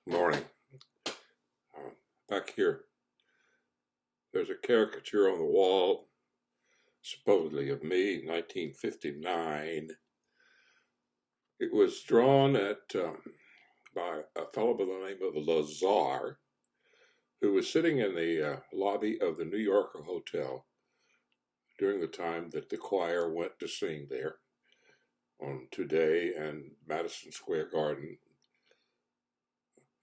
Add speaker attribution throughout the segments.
Speaker 1: Morning. Back here, there's a caricature on the wall, supposedly of me, 1959. It was drawn by a fellow by the name of Lazar, who was sitting in the lobby of the New Yorker Hotel during the time that the choir went to sing there on Today and Madison Square Garden,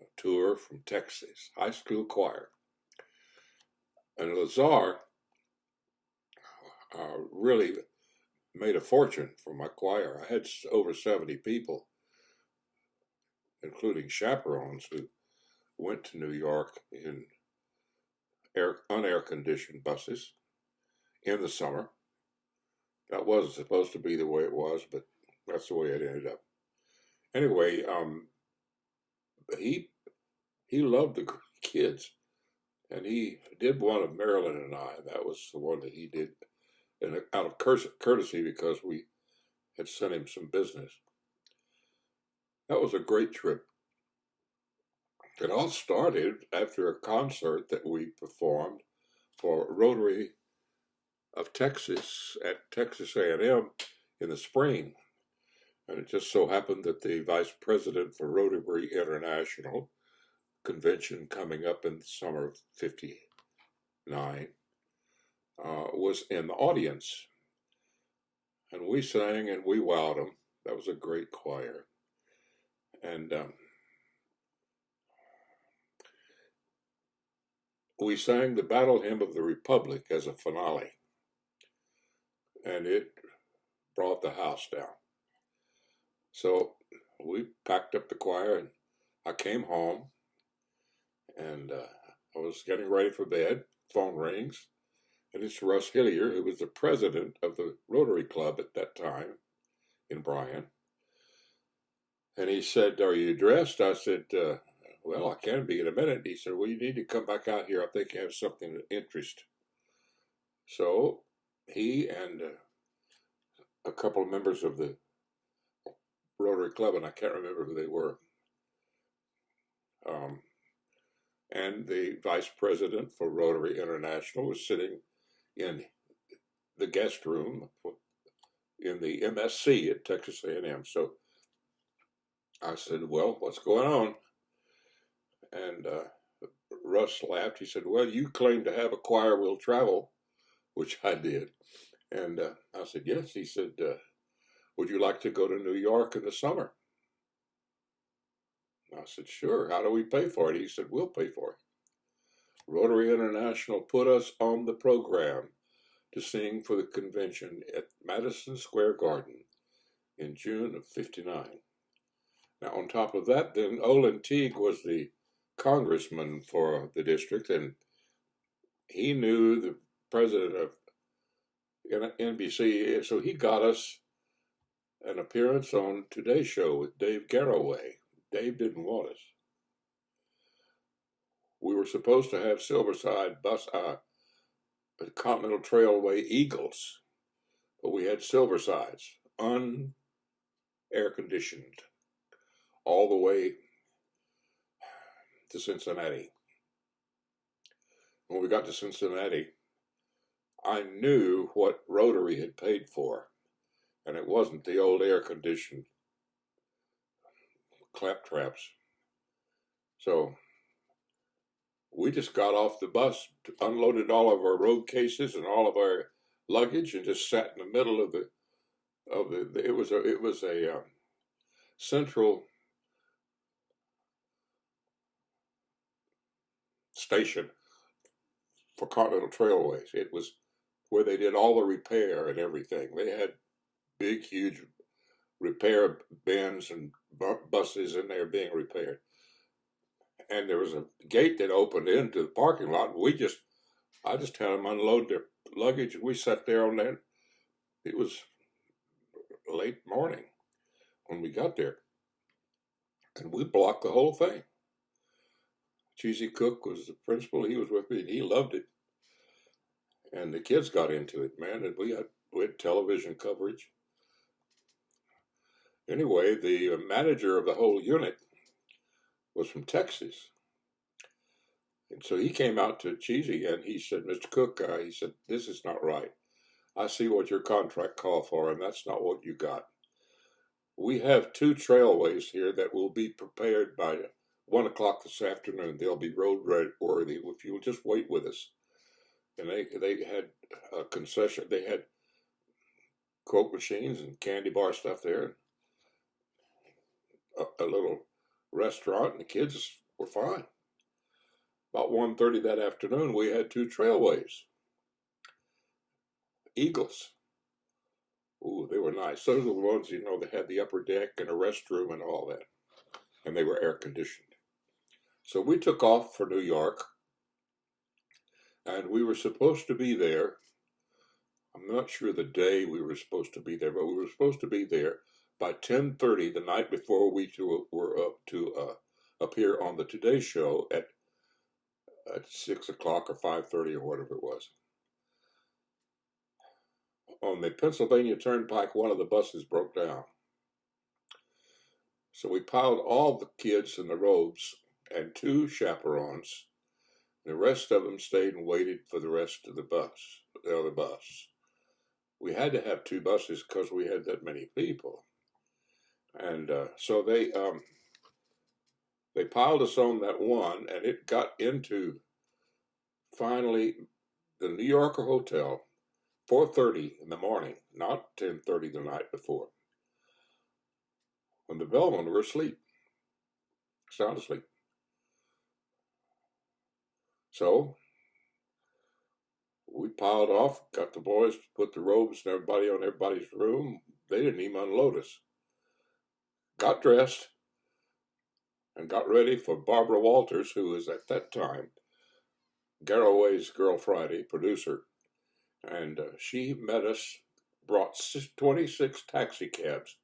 Speaker 1: a tour from Texas, high school choir. And Lazar really made a fortune for my choir. I had over 70 people, including chaperones who went to New York in unair-conditioned buses in the summer. That wasn't supposed to be the way it was, but that's the way it ended up. Anyway, he loved the kids, and he did one of Marilyn and I. That was the one that he did, and out of courtesy, because we had sent him some business. That was a great trip. It all started after a concert that we performed for Rotary of Texas at Texas A&M in the spring. And it just so happened that the vice president for Rotary International convention coming up in the summer of '59 was in the audience. And we sang and we wowed them. That was a great choir. And we sang the Battle Hymn of the Republic as a finale. And it brought the house down. So we packed up the choir and I came home and I was getting ready for bed. Phone rings, and it's Russ Hillier, who was the president of the Rotary Club at that time in Bryan. And he said, "Are you dressed?" I said, "Well, I can be in a minute." He said, "Well, you need to come back out here. I think you have something of interest." So he and a couple of members of the Rotary Club, and I can't remember who they were, and the vice president for Rotary International was sitting in the guest room in the MSC at Texas A&M. So I said, "Well, what's going on?" And Russ laughed. He said, "Well, you claim to have a choir will travel," which I did. And I said, "Yes." He said, "Would you like to go to New York in the summer?" I said, "Sure. How do we pay for it?" He said, "We'll pay for it." Rotary International put us on the program to sing for the convention at Madison Square Garden in June of '59. Now, on top of that, then Olin Teague was the congressman for the district, and he knew the president of NBC, so he got us an appearance on Today Show with Dave Garroway. Dave didn't want us. We were supposed to have Silverside Continental Trailway Eagles, but we had Silversides, unair-conditioned, all the way to Cincinnati. When we got to Cincinnati, I knew what Rotary had paid for, and it wasn't the old air-conditioned claptraps. So we just got off the bus, unloaded all of our road cases and all of our luggage, and just sat in the middle of the. It was a central station for Continental Trailways. It was where they did all the repair and everything. They had big, huge repair bins and buses in there being repaired. And there was a gate that opened into the parking lot. And I just had them unload their luggage. And we sat there on that. It was late morning when we got there. And we blocked the whole thing. Cheesy Cook was the principal. He was with me, and he loved it. And the kids got into it, man. And we had television coverage. Anyway, the manager of the whole unit was from Texas. And so he came out to Cheesy and he said, Mr. Cook, he said, this is not right. I see what your contract called for, and that's not what you got. We have 2 trailways here that will be prepared by 1 o'clock this afternoon. They'll be road worthy if you'll just wait with us. And they had a concession. They had Coke machines and candy bar stuff there, a little restaurant, and the kids were fine. About 1:30 that afternoon, we had 2 trailways. Eagles. Ooh, they were nice. Those are the ones, they had the upper deck and a restroom and all that. And they were air conditioned. So we took off for New York. And we were supposed to be there. I'm not sure the day we were supposed to be there, but we were supposed to be there by 10:30 the night before we were up to appear on the Today Show at 6 o'clock or 5:30 or whatever it was. On the Pennsylvania Turnpike, one of the buses broke down. So we piled all the kids in the robes and 2 chaperones. The rest of them stayed and waited for the rest of the other bus. We had to have 2 buses because we had that many people. And so they piled us on that one, and it got into, finally, the New Yorker Hotel, 4:30 in the morning, not 10:30 the night before, when the bellmen were asleep, sound asleep. So we piled off, got the boys to put the robes and everybody on everybody's room. They didn't even unload us. Got dressed and got ready for Barbara Walters, who was at that time Garraway's Girl Friday producer. And she met us, brought 26 taxi cabs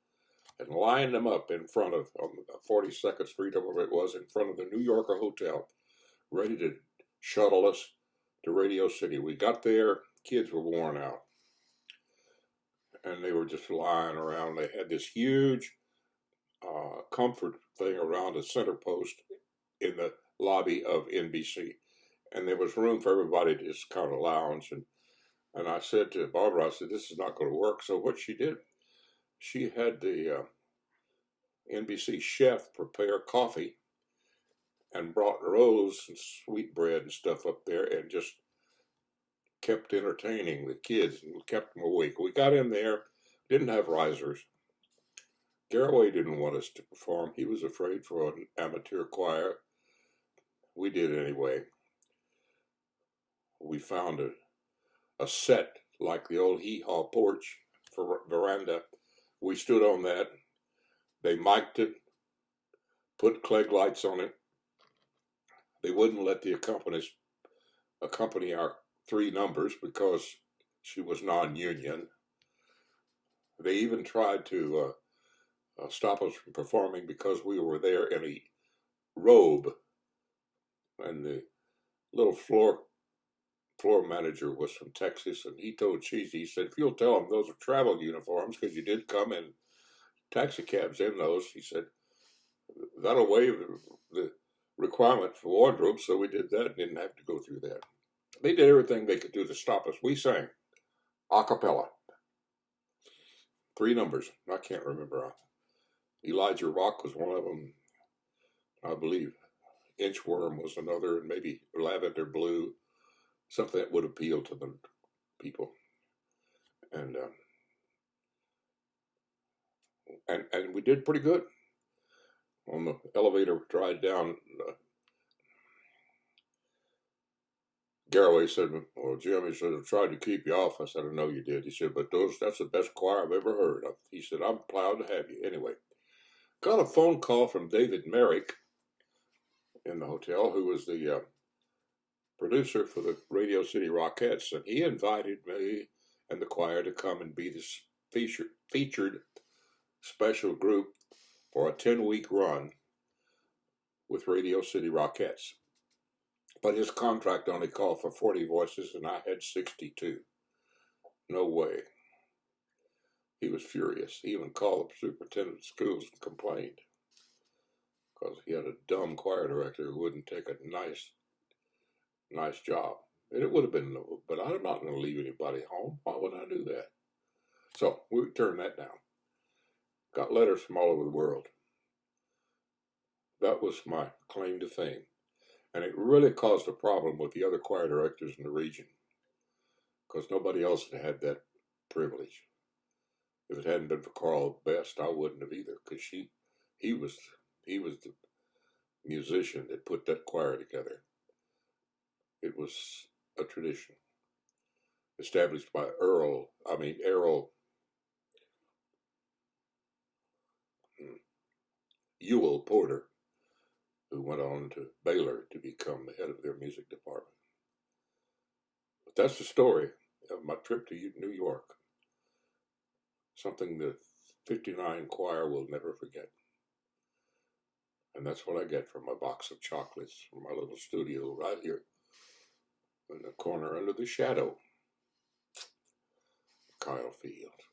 Speaker 1: and lined them up in front of, on 42nd Street or whatever it was, in front of the New Yorker Hotel, ready to shuttle us to Radio City. We got there, kids were worn out. And they were just lying around. They had this huge comfort thing around a center post in the lobby of NBC. And there was room for everybody to just kind of lounge. And I said to Barbara, I said, this is not going to work. So what she did, she had the NBC chef prepare coffee and brought rolls and sweetbread and stuff up there and just kept entertaining the kids and kept them awake. We got in there, didn't have risers. Garraway didn't want us to perform. He was afraid for an amateur choir. We did anyway. We found a set like the old hee-haw porch for veranda. We stood on that. They mic'd it, put Klieg lights on it. They wouldn't let the accompany our 3 numbers because she was non-union. They even tried to stop us from performing because we were there in a robe. And the little floor manager was from Texas, and he told Cheesy, he said, if you'll tell them those are travel uniforms, because you did come in taxi cabs in those, he said, that'll waive the requirement for wardrobe. So we did that and didn't have to go through that. They did everything they could do to stop us. We sang a cappella, 3 numbers. I can't remember. Elijah Rock was one of them, I believe. Inchworm was another, and maybe Lavender Blue, something that would appeal to the people. And we did pretty good. On the elevator ride down, Garraway said, well, Jim, he said, I tried to keep you off. I said, I know you did. He said, but that's the best choir I've ever heard of. He said, I'm proud to have you. Anyway, got a phone call from David Merrick in the hotel, who was the producer for the Radio City Rockettes, and he invited me and the choir to come and be this featured special group for a 10-week run with Radio City Rockettes. But his contract only called for 40 voices, and I had 62. No way. He was furious. He even called the superintendent of schools and complained. because he had a dumb choir director who wouldn't take a nice job. And it would have been, but I'm not going to leave anybody home. Why would I do that? So we turned that down. Got letters from all over the world. That was my claim to fame. And it really caused a problem with the other choir directors in the region because nobody else had had that privilege. If it hadn't been for Carl Best, I wouldn't have either because he was the musician that put that choir together. It was a tradition established by Errol Ewell Porter, who went on to Baylor to become the head of their music department. But that's the story of my trip to New York. Something the 59 choir will never forget. And that's what I get from my box of chocolates from my little studio right here in the corner under the shadow of Kyle Field.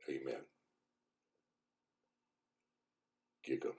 Speaker 1: Amen. Giggle.